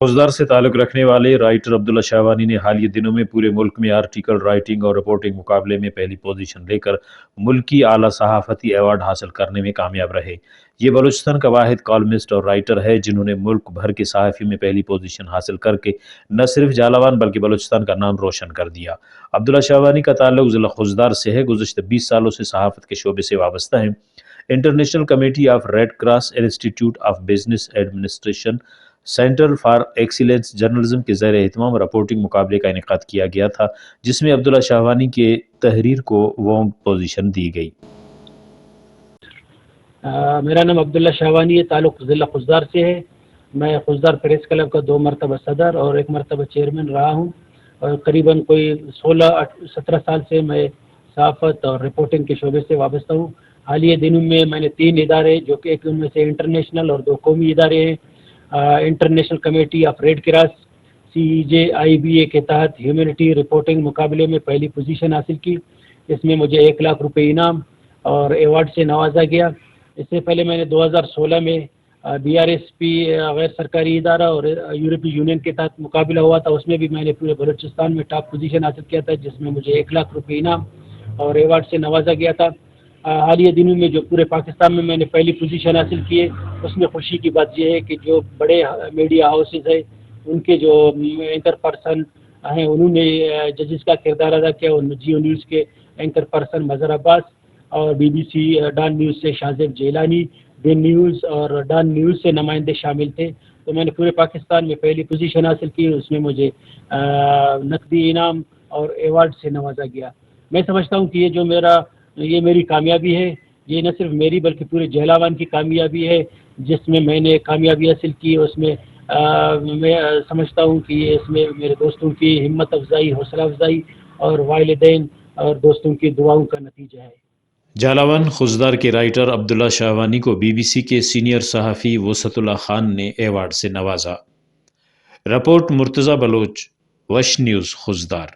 روزگار سے تعلق رکھنے والے رائٹر عبداللہ شاہوانی نے حالیہ دنوں میں پورے ملک میں آرٹیکل رائٹنگ اور رپورٹنگ مقابلے میں پہلی پوزیشن لے کر ملکی اعلیٰ صحافتی ایوارڈ حاصل کرنے میں کامیاب رہے۔ یہ بلوچستان کا واحد کالمسٹ اور رائٹر ہے جنہوں نے ملک بھر کے صحافی میں پہلی پوزیشن حاصل کر کے نہ صرف جالاوان بلکہ بلوچستان کا نام روشن کر دیا۔ عبداللہ شاہوانی کا تعلق ضلع خضدار سے ہے۔ گزشتہ 20 سالوں سے صحافت کے شعبے سے وابستہ ہیں۔ International committee of red cross, institute of business administration, centre for excellence journalism کے زیر اہتمام رپورٹنگ مقابلے کا انعقاد کیا گیا تھا، جس میں عبداللہ شاہوانی کے تحریر کو وونگ پوزیشن دی گئی۔ میرا نام عبداللہ شاہوانی ہے، تعلق ضلع خضدار سے ہے۔ میں خضدار پریس کلب کا 2 مرتبہ صدر اور 1 مرتبہ چیئرمین رہا ہوں، اور قریباً کوئی 16-17 سال سے میں صحافت اور رپورٹنگ کے شعبے سے وابستہ ہوں۔ حالیہ دنوں میں نے 3 ادارے، جو کہ ایک ان میں سے انٹرنیشنل اور 2 قومی ادارے ہیں۔ International committee of red cross CJIBA کے تحت ہیومینٹی رپورٹنگ مقابلے میں پہلی پوزیشن حاصل کی۔ اس میں مجھے 1 لاکھ روپے انعام اور ایوارڈ سے نوازا گیا۔ اس سے پہلے میں نے 2016 میں BRSP غیر سرکاری ادارہ اور یورپی یونین کے تحت مقابلہ ہوا تھا، اس میں بھی میں نے پورے بلوچستان میں ٹاپ پوزیشن حاصل کیا تھا، جس میں مجھے 1 لاکھ روپے انعام اور ایوارڈ سے نوازا گیا تھا۔ حالیہ دنوں میں جو پورے پاکستان میں نے پہلی پوزیشن حاصل کی ہے، اس میں خوشی کی بات یہ ہے کہ جو بڑے میڈیا ہاؤسز ہیں، ان کے جو اینکر پرسن ہیں، انہوں نے ججز کا کردار ادا کیا۔ جیو نیوز کے اینکر پرسن مظہر عباس اور BBC ڈان نیوز سے شاہزیب جیلانی، بین نیوز اور ڈان نیوز سے نمائندے شامل تھے۔ تو میں نے پورے پاکستان میں پہلی پوزیشن حاصل کی، اس میں مجھے نقدی انعام اور ایوارڈ سے نوازا گیا۔ میں سمجھتا ہوں کہ یہ میری کامیابی ہے، یہ نہ صرف میری بلکہ پورے جہلاوان کی کامیابی ہے، جس میں نے کامیابی حاصل کی۔ اس میں میں سمجھتا ہوں کہ اس میں میرے دوستوں کی ہمت افزائی، حوصلہ افزائی اور والدین اور دوستوں کی دعاؤں کا نتیجہ ہے۔ جالاون خضدار کے رائٹر عبداللہ شاہوانی کو BBC کے سینئر صحافی وسعت اللہ خان نے ایوارڈ سے نوازا۔ رپورٹ مرتضی بلوچ، وش نیوز خضدار۔